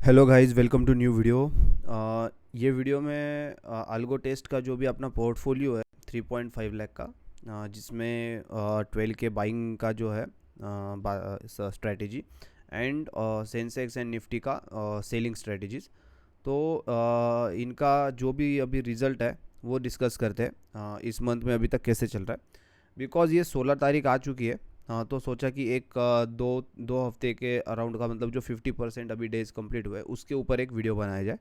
Hello guys, welcome to new video. ये video में algo test का जो भी अपना पोर्टफोलियो है 3.5 लाख का, जिसमें 12 के बाइंग का जो है strategy and Sensex and Nifty का सेलिंग स्ट्रेटजीज। तो इनका जो भी अभी रिज़ल्ट है वो डिस्कस करते हैं। इस मंथ में अभी तक कैसे चल रहा है, बिकॉज़ ये 16 तारीख आ चुकी है। हाँ, तो सोचा कि एक दो दो हफ्ते के अराउंड का, मतलब जो 50% अभी डेज कंप्लीट हुए उसके ऊपर एक वीडियो बनाया जाए।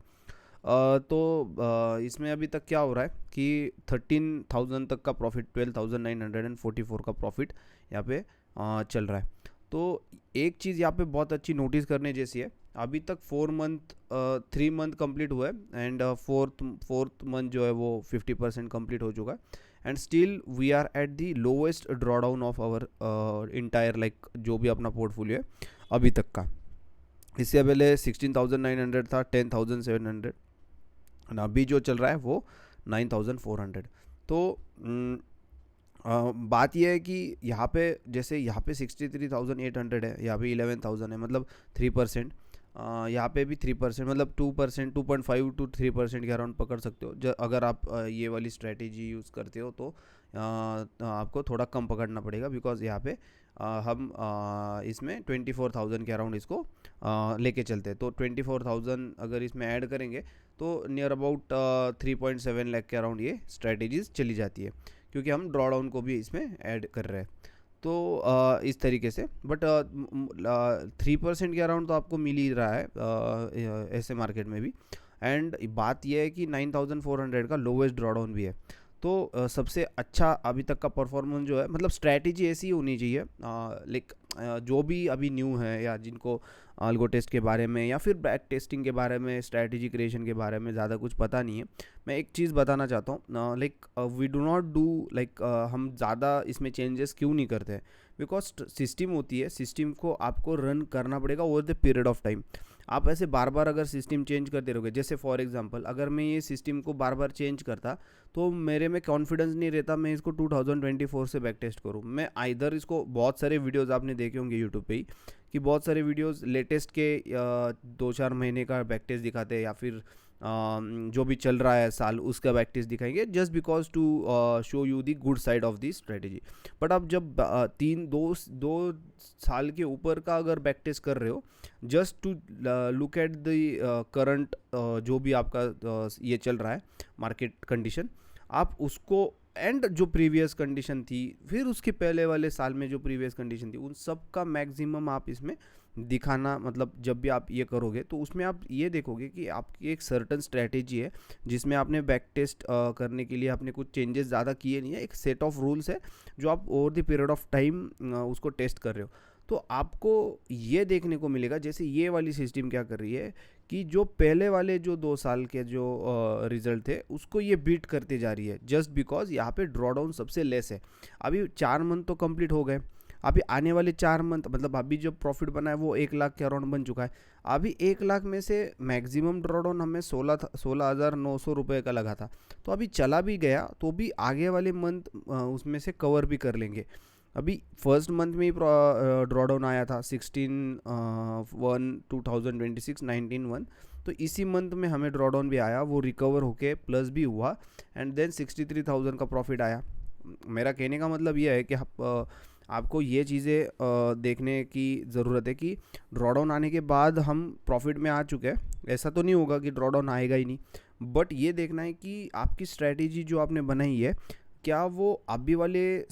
इसमें अभी तक क्या हो रहा है कि 13,000 तक का प्रॉफिट, 12,944 का प्रॉफिट यहाँ पे चल रहा है। तो एक चीज़ यहाँ पे बहुत अच्छी नोटिस करने जैसी है। अभी तक 3 मंथ कंप्लीट हुआ है एंड फोर्थ मंथ जो है वो 50% कंप्लीट हो चुका है। And still we are at the lowest drawdown of our entire, like जो भी अपना पोर्टफोलियो है अभी तक का। इससे पहले 16,900 था, 10,700, और अभी जो चल रहा है वो 9,400। तो बात यह है कि यहाँ पे जैसे यहाँ पे 63,800 है, यहाँ पे 11,000 है, मतलब 3%। यहाँ पे भी 3%, मतलब 2%, 2.5 to 3% के अराउंड पकड़ सकते हो। अगर आप ये वाली स्ट्रेटेजी यूज़ करते हो तो आपको थोड़ा कम पकड़ना पड़ेगा, बिकॉज यहाँ पे हम इसमें 24,000 के अराउंड इसको लेके चलते हैं। तो 24,000 अगर इसमें ऐड करेंगे तो नियर अबाउट 3.7 लाख के अराउंड ये स्ट्रेटेजीज चली जाती है, क्योंकि हम ड्रॉ डाउन को भी इसमें ऐड कर रहे हैं। तो इस तरीके से, बट 3% के अराउंड तो आपको मिल ही रहा है ऐसे मार्केट में भी। एंड बात यह है कि 9,400 का लोवेस्ट ड्रॉ डाउन भी है। तो सबसे अच्छा अभी तक का परफॉर्मेंस जो है, मतलब स्ट्रैटेजी ऐसी होनी चाहिए। लाइक जो भी अभी न्यू है या जिनको अल्गो टेस्ट के बारे में या फिर बैक टेस्टिंग के बारे में, स्ट्रैटेजी क्रिएशन के बारे में ज़्यादा कुछ पता नहीं है, मैं एक चीज़ बताना चाहता हूँ। Like we do not do, like हम ज़्यादा इसमें चेंजेस क्यों नहीं करते हैं, बिकॉज सिस्टम होती है, सिस्टम को आपको रन करना पड़ेगा over the period of time. आप ऐसे बार बार अगर सिस्टम चेंज करते रहोगे, जैसे फॉर एग्जांपल अगर मैं ये सिस्टम को बार बार चेंज करता तो मेरे में कॉन्फिडेंस नहीं रहता मैं इसको 2024 से बैक टेस्ट करूँ। मैं आइदर इसको, बहुत सारे वीडियोस आपने देखे होंगे यूट्यूब पे ही, कि बहुत सारे वीडियोस लेटेस्ट के 2-4 महीने का बैक टेस्ट दिखाते हैं, या फिर जो भी चल रहा है साल उसका बैक टेस्ट दिखाएंगे, just because to show you the good side of the strategy. But आप जब 2 साल के ऊपर का अगर बैक टेस्ट कर रहे हो, just to look at the current जो भी आपका ये चल रहा है मार्केट कंडीशन, आप उसको एंड जो प्रीवियस कंडीशन थी, फिर उसके पहले वाले साल में जो प्रीवियस कंडीशन थी, उन सब का मैक्सिमम आप इसमें दिखाना, मतलब जब भी आप ये करोगे तो उसमें आप ये देखोगे कि आपकी एक सर्टन स्ट्रैटेजी है जिसमें आपने बैक टेस्ट करने के लिए आपने कुछ चेंजेस ज़्यादा किए नहीं है। एक सेट ऑफ रूल्स है जो आप over the period of time उसको टेस्ट कर रहे हो। तो आपको ये देखने को मिलेगा, जैसे ये वाली सिस्टम क्या कर रही है कि जो पहले वाले जो 2 साल के जो रिजल्ट थे उसको ये बीट करते जा रही है, जस्ट बिकॉज यहाँ पे ड्रॉ डाउन सबसे लेस है। अभी 4 मंथ तो कंप्लीट हो गए, अभी आने वाले 4 मंथ, मतलब अभी जो प्रॉफिट बना है वो 1 लाख के अराउंड बन चुका है। अभी 1 लाख में से मैक्सिमम ड्रॉ डाउन हमें 16,900 रुपये का लगा था। तो अभी चला भी गया तो भी आगे वाले मंथ उसमें से कवर भी कर लेंगे। अभी फर्स्ट मंथ में ही ड्रॉ डाउन आया था 16/1/2026, 19/1। तो इसी मंथ में हमें ड्रॉ डाउन भी आया, वो रिकवर होके प्लस भी हुआ, एंड देन 63,000 का प्रॉफिट आया। मेरा कहने का मतलब ये है कि आपको ये चीज़ें देखने की ज़रूरत है कि ड्रॉ डाउन आने के बाद हम प्रॉफिट में आ चुके हैं, ऐसा तो नहीं होगा कि ड्रॉ डाउन आएगा ही नहीं। बट ये देखना है कि आपकी स्ट्रैटेजी जो आपने बनाई है, क्या वो अभी वाले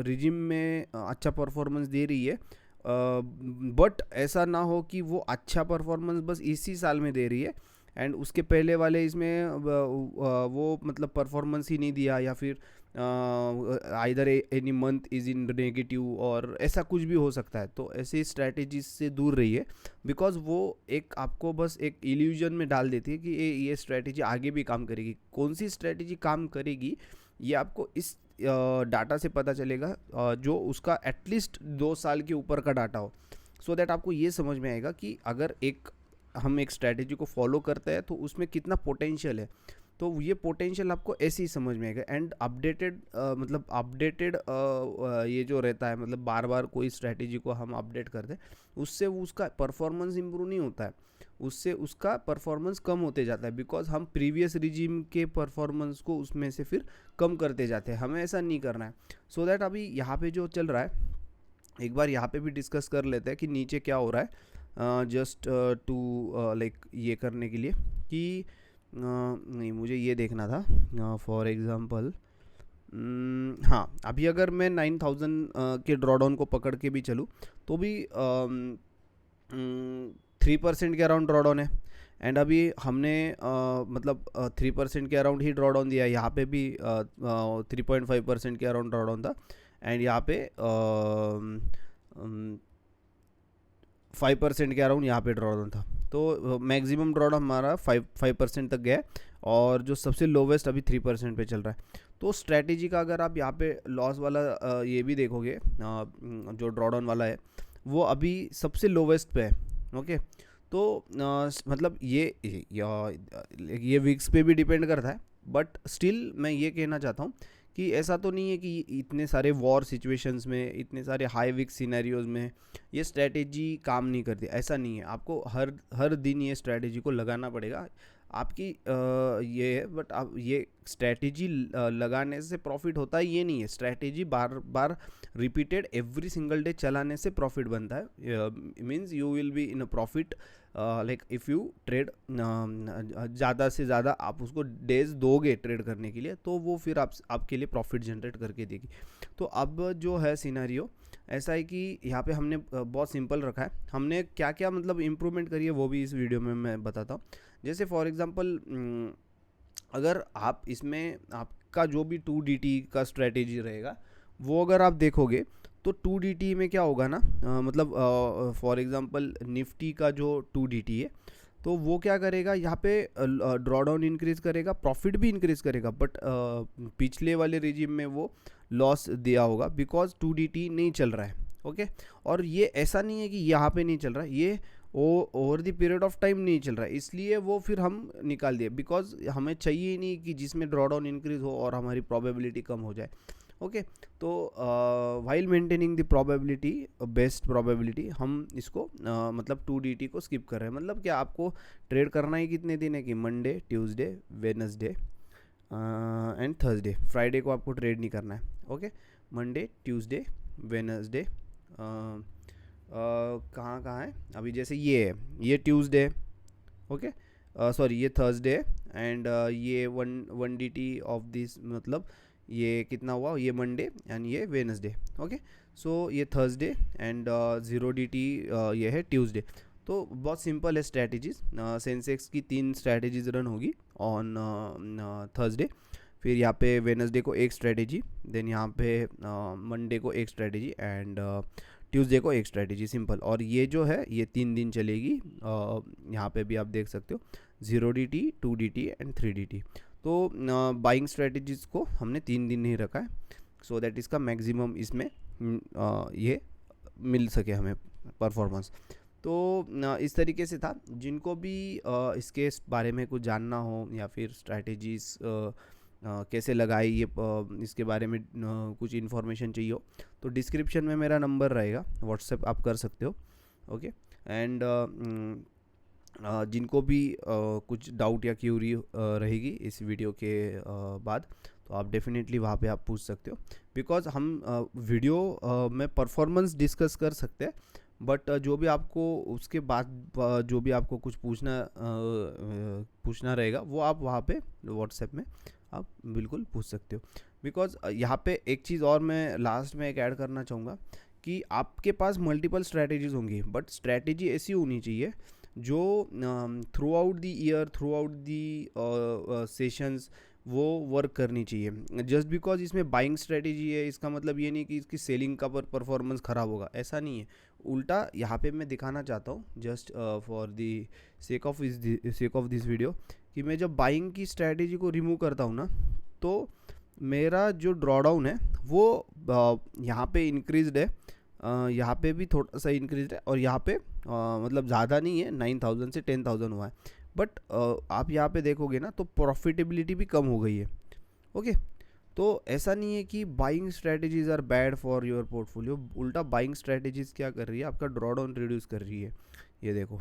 रिजिम में अच्छा परफॉर्मेंस दे रही है। बट ऐसा ना हो कि वो अच्छा परफॉर्मेंस बस इसी साल में दे रही है एंड उसके पहले वाले इसमें वो मतलब परफॉर्मेंस ही नहीं दिया, या फिर either any month is in negative, और ऐसा कुछ भी हो सकता है। तो ऐसी स्ट्रैटेजी से दूर रहिए, बिकॉज वो एक आपको बस एक इल्यूजन में डाल देती है कि ये स्ट्रैटेजी आगे भी काम करेगी। कौन सी स्ट्रैटेजी काम करेगी ये आपको इस डाटा से पता चलेगा, जो उसका एटलीस्ट 2 साल के ऊपर का डाटा हो, सो दैट आपको ये समझ में आएगा कि अगर हम एक स्ट्रैटेजी को फॉलो करते हैं तो उसमें कितना पोटेंशियल है। तो ये पोटेंशियल आपको ऐसे ही समझ में आएगा। एंड अपडेटेड मतलब अपडेटेड ये जो रहता है, मतलब बार बार कोई स्ट्रैटेजी को हम अपडेट करते हैं, उससे उसका परफॉर्मेंस इंप्रूव नहीं होता है, उससे उसका परफॉर्मेंस कम होते जाता है, बिकॉज हम प्रीवियस रिजीम के परफॉर्मेंस को उसमें से फिर कम करते जाते हैं। हमें ऐसा नहीं करना है। सो दैट अभी यहाँ पे जो चल रहा है, एक बार यहाँ पे भी डिस्कस कर लेते हैं कि नीचे क्या हो रहा है, जस्ट टू लाइक ये करने के लिए कि नहीं, मुझे ये देखना था। फॉर एग्ज़ाम्पल हाँ, अभी अगर मैं 9000 के ड्रॉडाउन को पकड़ के भी चलूँ तो भी 3% के अराउंड ड्रॉडाउन है। एंड अभी हमने मतलब 3% के अराउंड ही ड्रॉडाउन दिया है। यहाँ पे भी 3.5% के अराउंड ड्रॉडाउन था। एंड यहाँ पे 5% के अराउंड यहाँ पे ड्रॉडाउन था। तो मैक्सिमम ड्रॉडाउन हमारा 5% तक गया है, और जो सबसे लोवेस्ट अभी 3% पे चल रहा है। तो स्ट्रैटेजी का अगर आप यहाँ पे लॉस वाला ये भी देखोगे, जो ड्रॉडाउन वाला है वो अभी सबसे लोवेस्ट पे है। ओके, तो मतलब ये वीक्स पे भी डिपेंड करता है, बट स्टिल मैं ये कहना चाहता हूँ कि ऐसा तो नहीं है कि इतने सारे वॉर सिचुएशंस में, इतने सारे हाई विक्स सिनेरियोज में ये स्ट्रैटेजी काम नहीं करती, ऐसा नहीं है। आपको हर दिन ये स्ट्रैटेजी को लगाना पड़ेगा। आपकी ये है, बट आप ये स्ट्रैटेजी लगाने से प्रॉफिट होता है ये नहीं है। स्ट्रैटेजी बार बार रिपीटेड एवरी सिंगल डे चलाने से प्रॉफिट बनता है। Means you will be in a profit like if you trade ज़्यादा से ज़्यादा आप उसको डेज दोगे ट्रेड करने के लिए, तो वो फिर आपके लिए प्रॉफिट जनरेट करके देगी। तो अब जो है सिनेरियो ऐसा है कि यहाँ पे हमने बहुत सिंपल रखा है। हमने क्या क्या मतलब इम्प्रूवमेंट करी है वो भी इस वीडियो में मैं बताता हूँ। जैसे फॉर एग्जांपल अगर आप इसमें आपका जो भी 2DT का स्ट्रेटेजी रहेगा वो अगर आप देखोगे तो 2DT में क्या होगा ना, मतलब फॉर एग्जांपल निफ्टी का जो 2DT है तो वो क्या करेगा, यहाँ पे ड्रॉडाउन इंक्रीज करेगा, प्रॉफिट भी इंक्रीज करेगा, बट पिछले वाले रिजीम में वो लॉस दिया होगा बिकॉज 2DT नहीं चल रहा है। ओके, और ये ऐसा नहीं है कि यहाँ पे नहीं चल रहा है, ये over the period of time नहीं चल रहा है, इसलिए वो फिर हम निकाल दिए, बिकॉज हमें चाहिए ही नहीं कि जिसमें ड्रॉडाउन इंक्रीज हो और हमारी प्रोबेबिलिटी कम हो जाए। ओके, तो while maintaining the probability, best probability, हम इसको मतलब 2DT को स्किप कर रहे हैं। मतलब क्या आपको ट्रेड करना ही कितने दिन है कि Monday, Tuesday, Wednesday and Thursday, Friday को आपको ट्रेड नहीं करना है। ओके, मंडे, ट्यूसडे, वेडनेसडे, कहाँ है अभी, जैसे ये है, ये ट्यूसडे, ओके सॉरी ये थर्सडे, एंड ये 1DT ऑफ दिस, मतलब ये कितना हुआ, ये मंडे एंड ये वेडनेसडे। ओके, सो ये थर्सडे एंड 0DT ये है ट्यूसडे। तो बहुत सिंपल है स्ट्रैटेजीज। सेंसेक्स की 3 स्ट्रैटेजीज रन होगी ऑन थर्सडे, फिर यहाँ पे वेडनेसडे को एक स्ट्रैटेजी, देन यहाँ पे मंडे को एक स्ट्रैटेजी एंड ट्यूसडे को एक स्ट्रैटेजी, सिंपल। और ये जो है ये 3 दिन चलेगी। यहाँ पे भी आप देख सकते हो 0DT, 2DT एंड 3DT। तो बाइंग स्ट्रैटेजीज को हमने 3 दिन नहीं रखा है, सो दैट इसका मैक्सिमम इसमें ये मिल सके हमें परफॉर्मेंस। तो इस तरीके से था। जिनको भी इसके बारे में कुछ जानना हो या फिर स्ट्रैटेजीज कैसे लगाई ये इसके बारे में कुछ इन्फॉर्मेशन चाहिए हो तो डिस्क्रिप्शन में मेरा नंबर रहेगा, व्हाट्सएप आप कर सकते हो। ओके, एंड जिनको भी कुछ डाउट या क्यूरी रहेगी इस वीडियो के बाद तो आप डेफिनेटली वहाँ पे आप पूछ सकते हो, बिकॉज हम वीडियो में परफॉर्मेंस डिस्कस कर सकते हैं, बट जो भी आपको उसके बाद जो भी आपको कुछ पूछना रहेगा वो आप वहाँ पे व्हाट्सएप में आप बिल्कुल पूछ सकते हो। बिकॉज यहाँ पे एक चीज़ और मैं लास्ट में एक ऐड करना चाहूँगा कि आपके पास मल्टीपल स्ट्रैटेजीज होंगी, बट स्ट्रैटेजी ऐसी होनी चाहिए जो through out the year, through out the sessions वो वर्क करनी चाहिए। जस्ट बिकॉज इसमें बाइंग स्ट्रेटेजी है इसका मतलब ये नहीं कि इसकी सेलिंग का परफॉर्मेंस ख़राब होगा, ऐसा नहीं है। उल्टा यहाँ पे मैं दिखाना चाहता हूँ just for the sake of this video कि मैं जब बाइंग की स्ट्रेटेजी को रिमूव करता हूँ ना तो मेरा जो ड्रॉडाउन है वो यहाँ पे इंक्रीज्ड है, यहाँ पे भी थोड़ा सा इंक्रीज है, और यहाँ पे मतलब ज़्यादा नहीं है, 9000 से 10000 हुआ है, बट आप यहाँ पे देखोगे ना तो प्रॉफिटेबिलिटी भी कम हो गई है। ओके, तो ऐसा नहीं है कि buying strategies are bad for your portfolio, उल्टा बाइंग स्ट्रेटजीज क्या कर रही है, आपका ड्रॉ डाउन रिड्यूस कर रही है। ये देखो,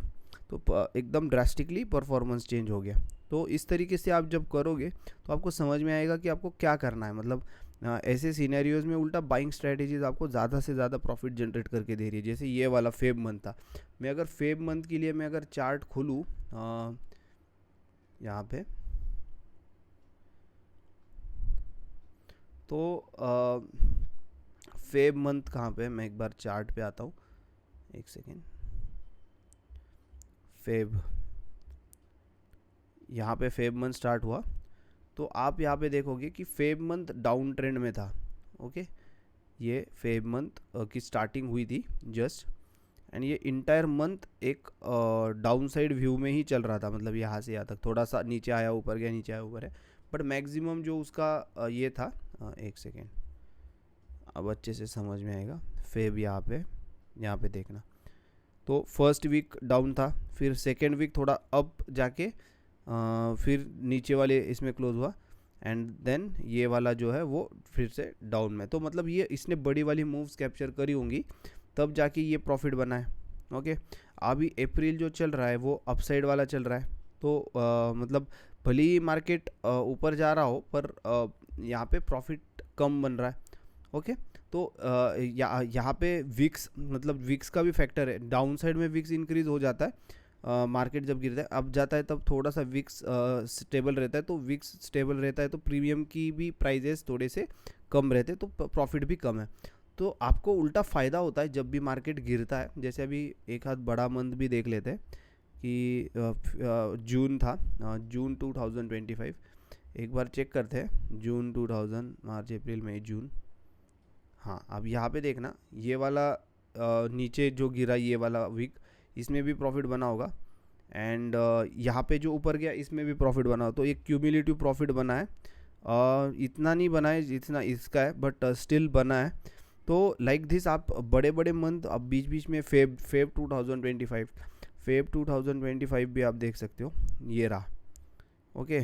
तो एकदम ड्रास्टिकली परफॉर्मेंस चेंज हो गया। तो इस तरीके से आप जब करोगे तो आपको समझ में आएगा कि आपको क्या करना है। मतलब ऐसे सिनेरियोज में उल्टा बाइंग स्ट्रेटजीज आपको ज़्यादा से ज़्यादा प्रॉफिट जनरेट करके दे रही है। जैसे ये वाला फेब मंथ था, मैं अगर फेब मंथ के लिए मैं अगर चार्ट खोलूँ यहाँ पे, तो फेब मंथ कहाँ पे है, मैं एक बार चार्ट पे आता हूँ, एक सेकेंड। फेब, यहाँ पे फेब मंथ स्टार्ट हुआ, तो आप यहाँ पे देखोगे कि फेब मंथ डाउन ट्रेंड में था। ओके, ये फेब मंथ की स्टार्टिंग हुई थी जस्ट, एंड ये इंटायर मंथ एक डाउन साइड व्यू में ही चल रहा था। मतलब यहाँ से यहाँ तक थोड़ा सा नीचे आया ऊपर गया, नीचे आया ऊपर है, बट मैक्सिमम जो उसका ये था, एक सेकेंड, अब अच्छे से समझ में आएगा। फेब यहाँ पे देखना, तो फर्स्ट वीक डाउन था, फिर सेकेंड वीक थोड़ा अप जाके फिर नीचे वाले इसमें क्लोज हुआ, एंड देन ये वाला जो है वो फिर से डाउन में। तो मतलब ये इसने बड़ी वाली मूव्स कैप्चर करी होंगी, तब जाके ये प्रॉफिट बना है। ओके, अभी अप्रैल जो चल रहा है वो अपसाइड वाला चल रहा है, तो मतलब भले ही मार्केट ऊपर जा रहा हो, पर यहाँ पे प्रॉफिट कम बन रहा है। ओके, तो यहाँ पे विक्स, मतलब विक्स का भी फैक्टर है। डाउन साइड में विक्स इंक्रीज हो जाता है, मार्केट जब गिरता है, अब जाता है तब थोड़ा सा विक्स स्टेबल रहता है। तो विक्स स्टेबल रहता है तो प्रीमियम की भी प्राइजेस थोड़े से कम रहते हैं, तो प्रॉफिट भी कम है। तो आपको उल्टा फ़ायदा होता है जब भी मार्केट गिरता है। जैसे अभी एक हाथ बड़ा मंथ भी देख लेते हैं कि जून था, जून 2025, एक बार चेक करते हैं। जून 2000, मार्च अप्रैल मई जून, हाँ, अब यहाँ पे देखना, ये वाला नीचे जो गिरा ये वाला वीक, इसमें भी प्रॉफिट बना होगा, एंड यहाँ पे जो ऊपर गया इसमें भी प्रॉफिट बना हो। तो एक क्यूमुलेटिव प्रॉफिट बना है, इतना नहीं बना है जितना इसका है, बट स्टिल बना है। तो लाइक दिस आप बड़े बड़े मंथ, अब बीच बीच में फेब 2025 भी आप देख सकते हो, ये रहा। ओके,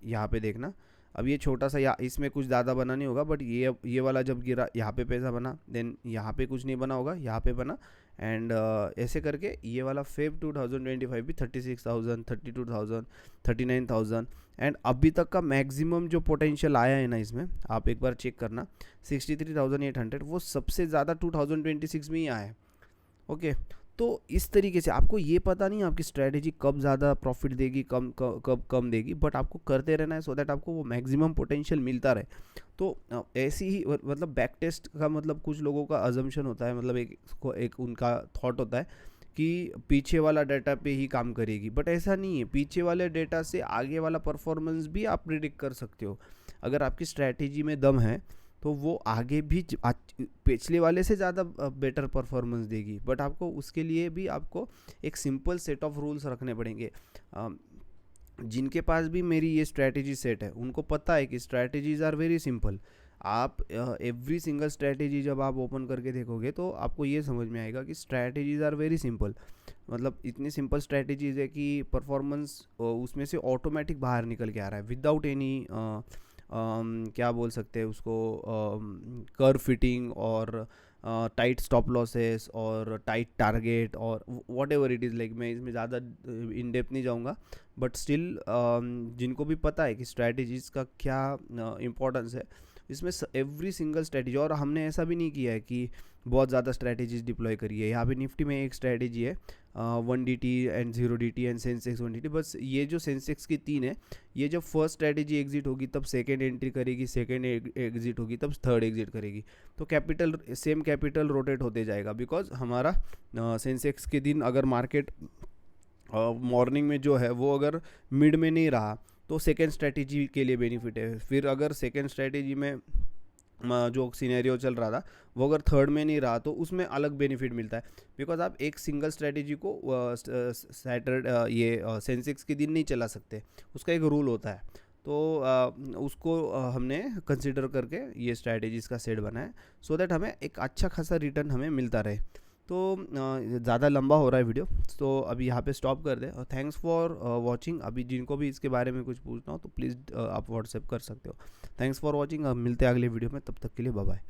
यहाँ पे देखना, अब ये छोटा सा, या इसमें कुछ ज़्यादा बना नहीं होगा, बट ये वाला जब गिरा यहाँ पे पैसा बना, देन यहाँ पे कुछ नहीं बना होगा, यहाँ पे बना, एंड ऐसे करके ये वाला फेब 2025 भी 36,000, 32,000, 39,000, एंड अभी तक का मैक्सिमम जो पोटेंशियल आया है ना इसमें, आप एक बार चेक करना, 63,800, वो सबसे ज़्यादा 2026 में ही आया है। ओके, तो इस तरीके से आपको ये पता नहीं आपकी स्ट्रैटेजी कब ज़्यादा प्रॉफिट देगी, कब कम देगी, बट आपको करते रहना है सो दैट आपको वो मैक्सिमम पोटेंशियल मिलता रहे। तो ऐसी ही मतलब बैक टेस्ट का मतलब कुछ लोगों का अजम्पशन होता है, मतलब एक उनका थॉट होता है कि पीछे वाला डाटा पे ही काम करेगी, बट ऐसा नहीं है। पीछे वाले डाटा से आगे वाला परफॉर्मेंस भी आप प्रिडिक्ट कर सकते हो। अगर आपकी स्ट्रैटेजी में दम है तो वो आगे भी पिछले वाले से ज़्यादा बेटर परफॉर्मेंस देगी, बट आपको उसके लिए भी आपको एक सिंपल सेट ऑफ रूल्स रखने पड़ेंगे। जिनके पास भी मेरी ये स्ट्रैटेजी सेट है उनको पता है कि स्ट्रैटेजीज आर वेरी सिंपल। आप एवरी सिंगल स्ट्रैटेजी जब आप ओपन करके देखोगे तो आपको ये समझ में आएगा कि स्ट्रैटेजीज आर वेरी सिंपल। मतलब इतनी सिंपल स्ट्रैटेजीज है कि परफॉर्मेंस उसमें से ऑटोमेटिक बाहर निकल के आ रहा है विदाउट एनी क्या बोल सकते हैं उसको, कर्व फिटिंग और टाइट स्टॉप लॉसेस और टाइट टारगेट और what ever it is. Like मैं इसमें ज़्यादा इन डेप्थ नहीं जाऊँगा, बट स्टिल जिनको भी पता है कि स्ट्रैटेजीज़ का क्या इम्पोर्टेंस है, इसमें एवरी सिंगल स्ट्रैटेजी। और हमने ऐसा भी नहीं किया है कि बहुत ज़्यादा स्ट्रैटेजीज डिप्लॉय करी है। यहाँ पे निफ्टी में एक स्ट्रैटेजी है 1DT and 0DT and Sensex 1DT, बस ये जो सेंसेक्स की 3 है, ये जब फर्स्ट स्ट्रैटेजी एग्जिट होगी तब सेकेंड एंट्री करेगी, सेकेंड एग्जिट होगी तब थर्ड एग्जिट करेगी। तो सेम कैपिटल रोटेट होते जाएगा, बिकॉज हमारा सेंसेक्स के दिन अगर मार्केट मॉर्निंग में जो है वो अगर मिड में नहीं रहा तो सेकेंड स्ट्रैटेजी के लिए बेनिफिट है। फिर अगर सेकेंड स्ट्रैटेजी में जो सिनेरियो चल रहा था वो अगर थर्ड में नहीं रहा तो उसमें अलग बेनिफिट मिलता है, बिकॉज आप एक सिंगल स्ट्रैटेजी को ये सेंसेक्स के दिन नहीं चला सकते, उसका एक रूल होता है। तो उसको हमने कंसिडर करके ये स्ट्रैटेजीज़ का सेट बनाया, सो दैट हमें एक अच्छा खासा रिटर्न हमें मिलता रहे। तो ज़्यादा लंबा हो रहा है वीडियो, तो अभी यहाँ पे स्टॉप कर दे। और थैंक्स फॉर वॉचिंग। अभी जिनको भी इसके बारे में कुछ पूछना हो तो प्लीज़ आप व्हाट्सएप कर सकते हो। Thanks for watching. मिलते हैं अगले वीडियो में, तब तक के लिए बाय बाय।